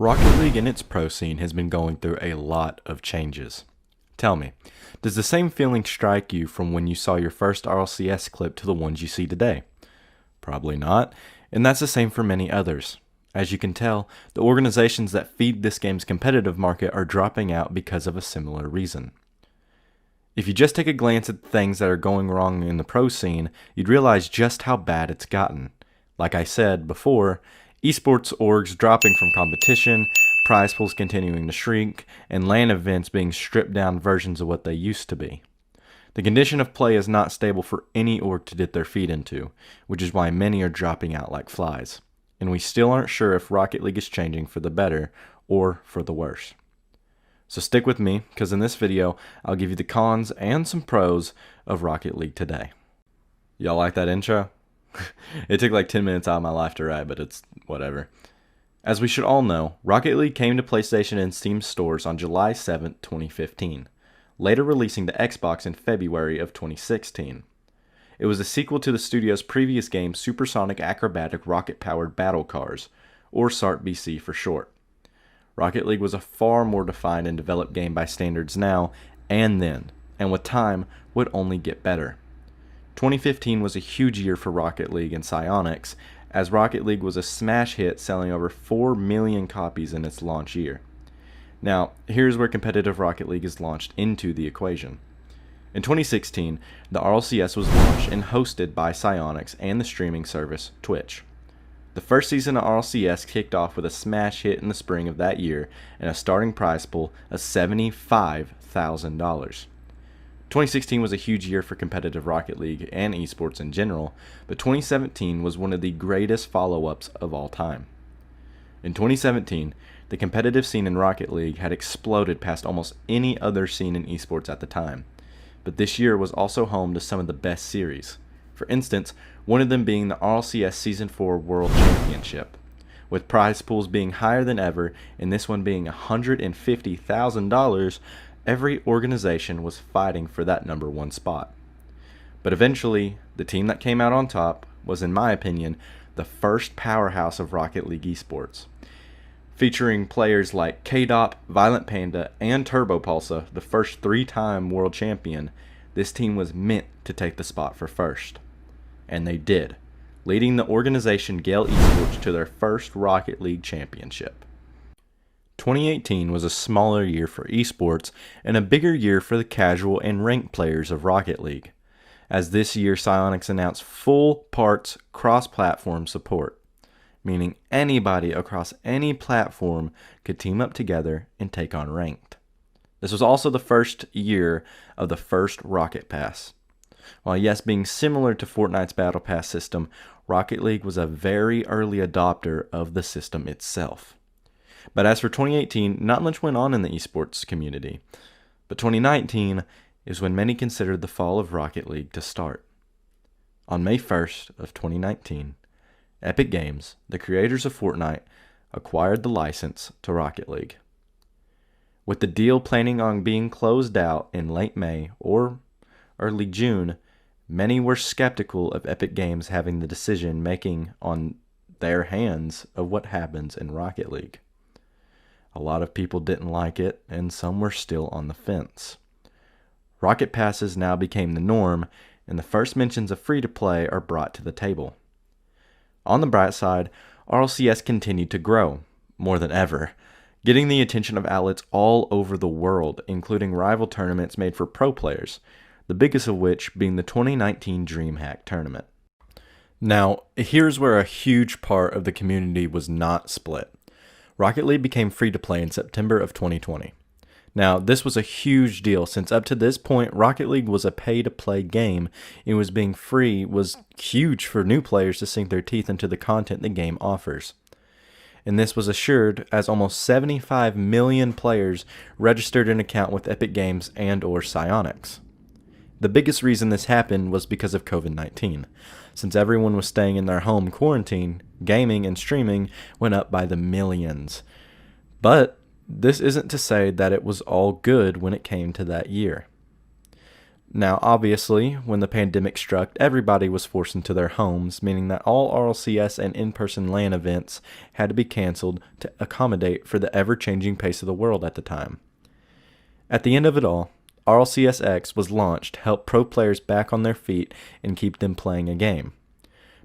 Rocket League and its pro scene has been going through a lot of changes. Tell me, does the same feeling strike you from when you saw your first RLCS clip to the ones you see today? Probably not, and that's the same for many others. As you can tell, the organizations that feed this game's competitive market are dropping out because of a similar reason. If you just take a glance at the things that are going wrong in the pro scene, you'd realize just how bad it's gotten. Like I said before, esports orgs dropping from competition, prize pools continuing to shrink, and LAN events being stripped down versions of what they used to be. The condition of play is not stable for any org to dip their feet into, which is why many are dropping out like flies. And we still aren't sure if Rocket League is changing for the better or for the worse. So stick with me, because in this video, I'll give you the cons and some pros of Rocket League today. Y'all like that intro? It took like 10 minutes out of my life to write, but it's whatever. As we should all know, Rocket League came to PlayStation and Steam stores on July 7, 2015, later releasing to Xbox in February of 2016. It was a sequel to the studio's previous game Supersonic Acrobatic Rocket-Powered Battle Cars, or SART-BC for short. Rocket League was a far more defined and developed game by standards now and then, and with time would only get better. 2015 was a huge year for Rocket League and Psyonix, as Rocket League was a smash hit selling over 4 million copies in its launch year. Now, here's where competitive Rocket League is launched into the equation. In 2016, the RLCS was launched and hosted by Psyonix and the streaming service Twitch. The first season of RLCS kicked off with a smash hit in the spring of that year and a starting prize pool of $75,000. 2016 was a huge year for competitive Rocket League and esports in general, but 2017 was one of the greatest follow-ups of all time. In 2017, the competitive scene in Rocket League had exploded past almost any other scene in esports at the time, but this year was also home to some of the best series. For instance, one of them being the RLCS Season 4 World Championship, with prize pools being higher than ever and this one being $150,000. Every organization was fighting for that number one spot. But eventually, the team that came out on top was, in my opinion, the first powerhouse of Rocket League esports. Featuring players like K-Dop, Violent Panda, and Turbo Pulsa, the first 3-time world champion, this team was meant to take the spot for first. And they did, leading the organization yall Esports to their first Rocket League championship. 2018 was a smaller year for esports and a bigger year for the casual and ranked players of Rocket League, as this year Psyonix announced full parts cross-platform support, meaning anybody across any platform could team up together and take on ranked. This was also the first year of the first Rocket Pass. While yes, being similar to Fortnite's Battle Pass system, Rocket League was a very early adopter of the system itself. But as for 2018, not much went on in the esports community. But 2019 is when many considered the fall of Rocket League to start. On May 1st of 2019, Epic Games, the creators of Fortnite, acquired the license to Rocket League. With the deal planning on being closed out in late May or early June, many were skeptical of Epic Games having the decision making on their hands of what happens in Rocket League. A lot of people didn't like it, and some were still on the fence. Rocket Passes now became the norm, and the first mentions of free-to-play are brought to the table. On the bright side, RLCS continued to grow, more than ever, getting the attention of outlets all over the world, including rival tournaments made for pro players, the biggest of which being the 2019 DreamHack tournament. Now, here's where a huge part of the community was not split. Rocket League became free-to-play in September of 2020. Now, this was a huge deal since up to this point, Rocket League was a pay-to-play game, and being free was huge for new players to sink their teeth into the content the game offers. And this was assured as almost 75 million players registered an account with Epic Games and or Psyonix. The biggest reason this happened was because of COVID-19. Since everyone was staying in their home quarantine, gaming and streaming went up by the millions. But this isn't to say that it was all good when it came to that year. Now, obviously, when the pandemic struck, everybody was forced into their homes, meaning that all RLCS and in-person LAN events had to be canceled to accommodate for the ever-changing pace of the world at the time. At the end of it all, RLCS X was launched to help pro players back on their feet and keep them playing a game.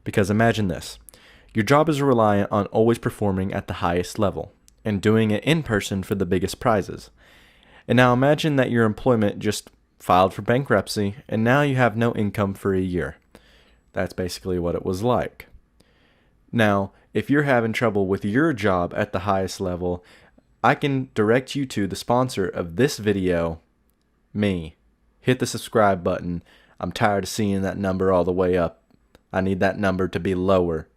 Because imagine this. Your job is reliant on always performing at the highest level and doing it in person for the biggest prizes. And now imagine that your employment just filed for bankruptcy and now you have no income for a year. That's basically what it was like. Now, if you're having trouble with your job at the highest level, I can direct you to the sponsor of this video, me. Hit the subscribe button. I'm tired of seeing that number all the way up. I need that number to be lower.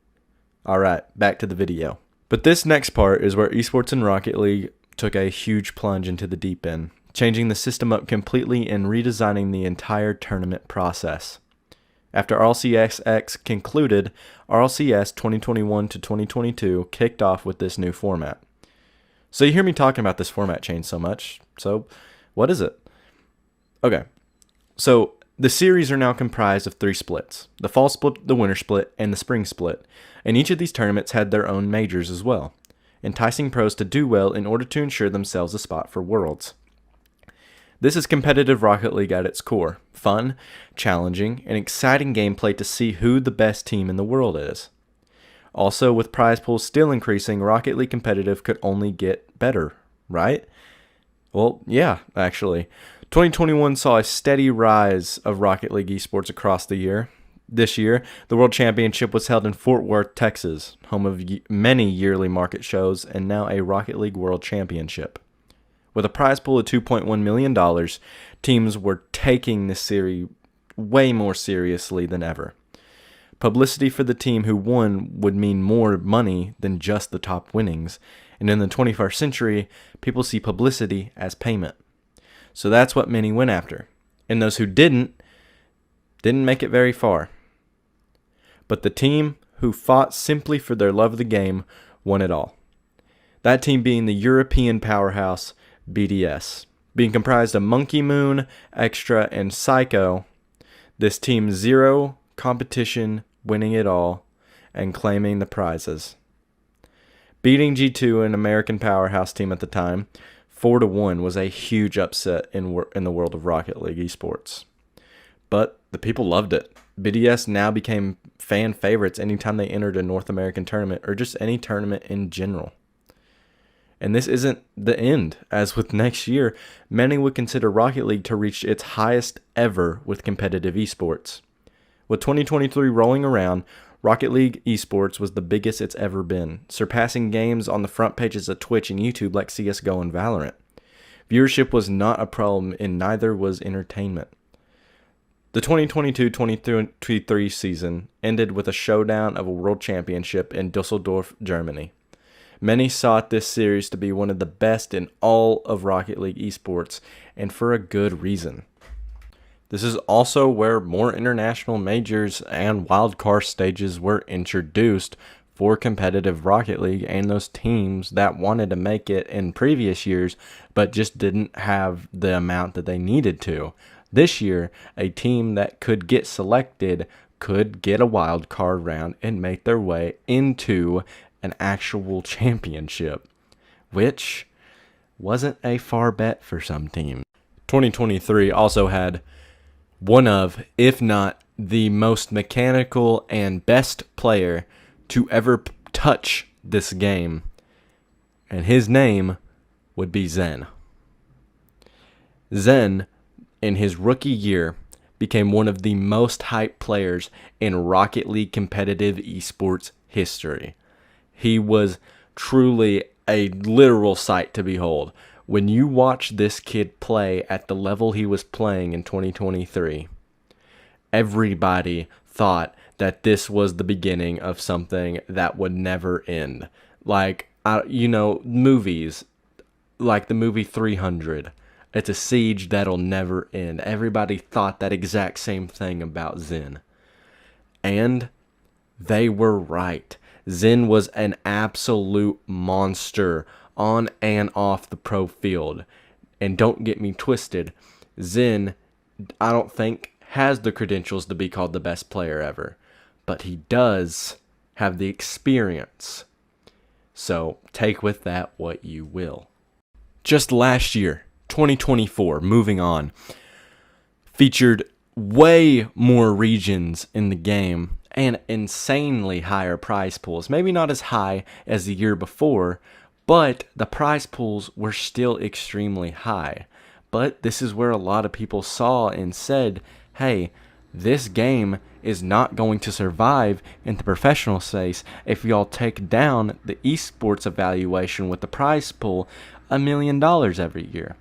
Alright, back to the video. But this next part is where Esports and Rocket League took a huge plunge into the deep end, changing the system up completely and redesigning the entire tournament process. After RLCS X concluded, RLCS 2021 to 2022 kicked off with this new format. So you hear me talking about this format change so much. So what is it? Okay, so the series are now comprised of 3 splits: the fall split, the winter split, and the spring split. And each of these tournaments had their own majors as well, enticing pros to do well in order to ensure themselves a spot for Worlds. This is competitive Rocket League at its core: fun, challenging, and exciting gameplay to see who the best team in the world is. Also, with prize pools still increasing, Rocket League competitive could only get better, right? Well, yeah, actually. 2021 saw a steady rise of Rocket League esports across the year. This year, the World Championship was held in Fort Worth, Texas, home of many yearly market shows, and now a Rocket League World Championship. With a prize pool of $2.1 million, teams were taking this series way more seriously than ever. Publicity for the team who won would mean more money than just the top winnings, and in the 21st century, people see publicity as payment. So that's what many went after, and those who didn't make it very far. But the team who fought simply for their love of the game won it all. That team being the European powerhouse BDS. Being comprised of Monkey Moon, Extra, and Psycho, this team zero competition, winning it all, and claiming the prizes. Beating G2, an American powerhouse team at the time, 4-1 was a huge upset in the world of Rocket League esports. But the people loved it. BDS now became fan favorites anytime they entered a North American tournament or just any tournament in general. And this isn't the end, as with next year, many would consider Rocket League to reach its highest ever with competitive esports. With 2023 rolling around, Rocket League esports was the biggest it's ever been, surpassing games on the front pages of Twitch and YouTube like CSGO and Valorant. Viewership was not a problem, and neither was entertainment. The 2022-2023 season ended with a showdown of a world championship in Dusseldorf, Germany. Many sought this series to be one of the best in all of Rocket League esports, and for a good reason. This is also where more international majors and wildcard stages were introduced for competitive Rocket League and those teams that wanted to make it in previous years but just didn't have the amount that they needed to. This year, a team that could get selected could get a wild card round and make their way into an actual championship, which wasn't a far bet for some teams. 2023 also had one of, if not the most mechanical and best player to ever touch this game, and his name would be Zen. Zen, in his rookie year, became one of the most hyped players in Rocket League competitive esports history. He was truly a literal sight to behold. When you watch this kid play at the level he was playing in 2023, everybody thought that this was the beginning of something that would never end. Like, movies, like the movie 300. It's a siege that'll never end. Everybody thought that exact same thing about Zen. And they were right. Zen was an absolute monster on and off the pro field. And don't get me twisted, Zen I don't think has the credentials to be called the best player ever, but he does have the experience. So take with that what you will. Just last year, 2024, moving on, featured way more regions in the game and insanely higher prize pools. Maybe not as high as the year before, but the prize pools were still extremely high. But this is where a lot of people saw and said, hey, this game is not going to survive in the professional space if y'all take down the esports evaluation with the prize pool $1 million every year.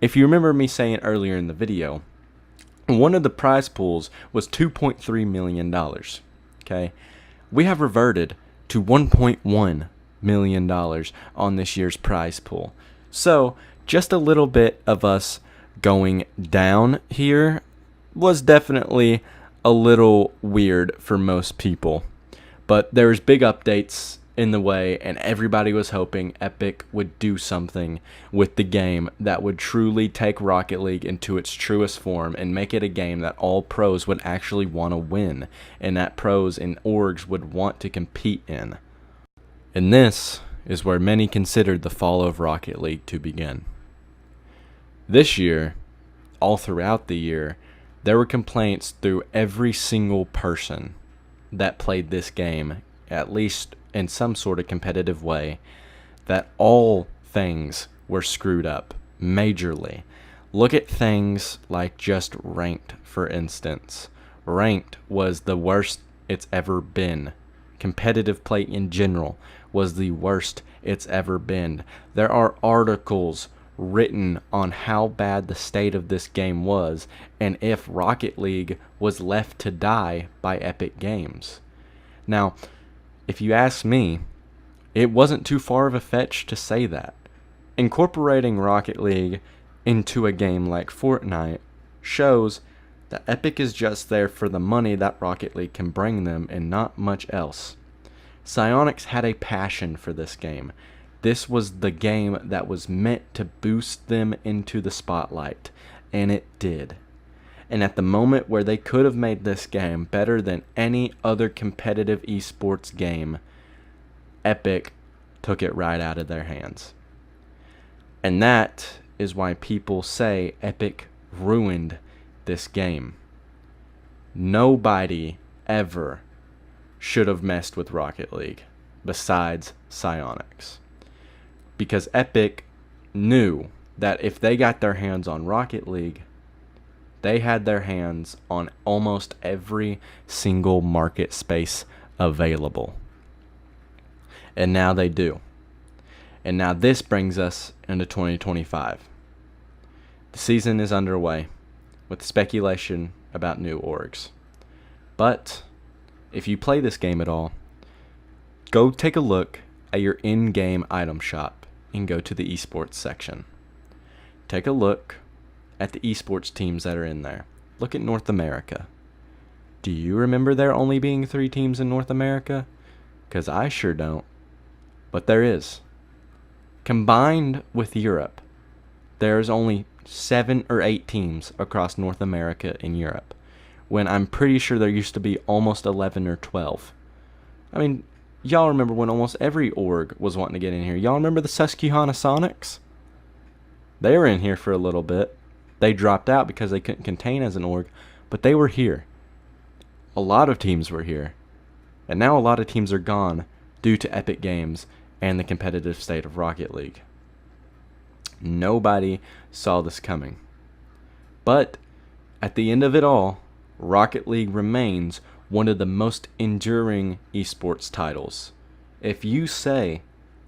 If you remember me saying earlier in the video, one of the prize pools was $2.3 million. Okay, we have reverted to $1.1 million on this year's prize pool. So just a little bit of us going down here was definitely a little weird for most people. But there's big updates in the way, and everybody was hoping Epic would do something with the game that would truly take Rocket League into its truest form and make it a game that all pros would actually want to win, and that pros and orgs would want to compete in. And this is where many considered the fall of Rocket League to begin. This year, all throughout the year, there were complaints through every single person that played this game, at least in some sort of competitive way, that all things were screwed up majorly. Look at things like just ranked, for instance. Ranked was the worst it's ever been. Competitive play in general was the worst it's ever been. There are articles written on how bad the state of this game was and if Rocket League was left to die by Epic Games. Now, if you ask me, it wasn't too far of a fetch to say that. Incorporating Rocket League into a game like Fortnite shows that Epic is just there for the money that Rocket League can bring them and not much else. Psyonix had a passion for this game. This was the game that was meant to boost them into the spotlight, and it did. And at the moment where they could have made this game better than any other competitive esports game, Epic took it right out of their hands. And that is why people say Epic ruined this game. Nobody ever should have messed with Rocket League besides Psyonix. Because Epic knew that if they got their hands on Rocket League, they had their hands on almost every single market space available. And now they do. And now this brings us into 2025. The season is underway with speculation about new orgs. But if you play this game at all, go take a look at your in-game item shop and go to the esports section. Take a look at the esports teams that are in there. Look at North America. Do you remember there only being 3 teams in North America? Because I sure don't. But there is. Combined with Europe, there's only 7 or 8 teams across North America and Europe, when I'm pretty sure there used to be almost 11 or 12. I mean, y'all remember when almost every org was wanting to get in here. Y'all remember the Susquehanna Sonics? They were in here for a little bit. They dropped out because they couldn't contain as an org, but they were here. A lot of teams were here. And now a lot of teams are gone due to Epic Games and the competitive state of Rocket League. Nobody saw this coming. But at the end of it all, Rocket League remains one of the most enduring esports titles. If you say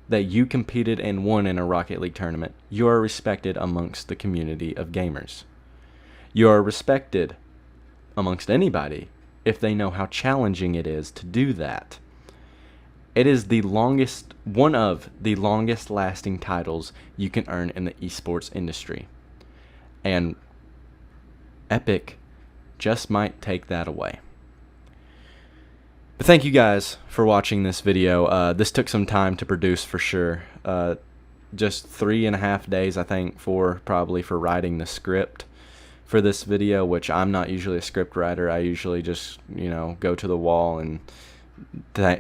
that you competed and won in a Rocket League tournament, you are respected amongst the community of gamers. You are respected amongst anybody if they know how challenging it is to do that. It is one of the longest lasting titles you can earn in the esports industry. And Epic just might take that away. But thank you guys for watching this video. This took some time to produce for sure. Just 3.5 days, I think, probably for writing the script. for this video, which I'm not usually a script writer. I usually just, go to the wall and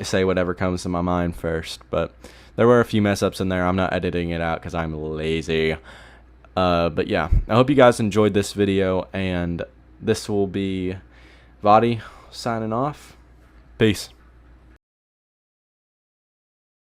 say whatever comes to my mind first. But there were a few mess ups in there. I'm not editing it out because I'm lazy. But yeah, I hope you guys enjoyed this video, and this will be Vadi signing off. Peace.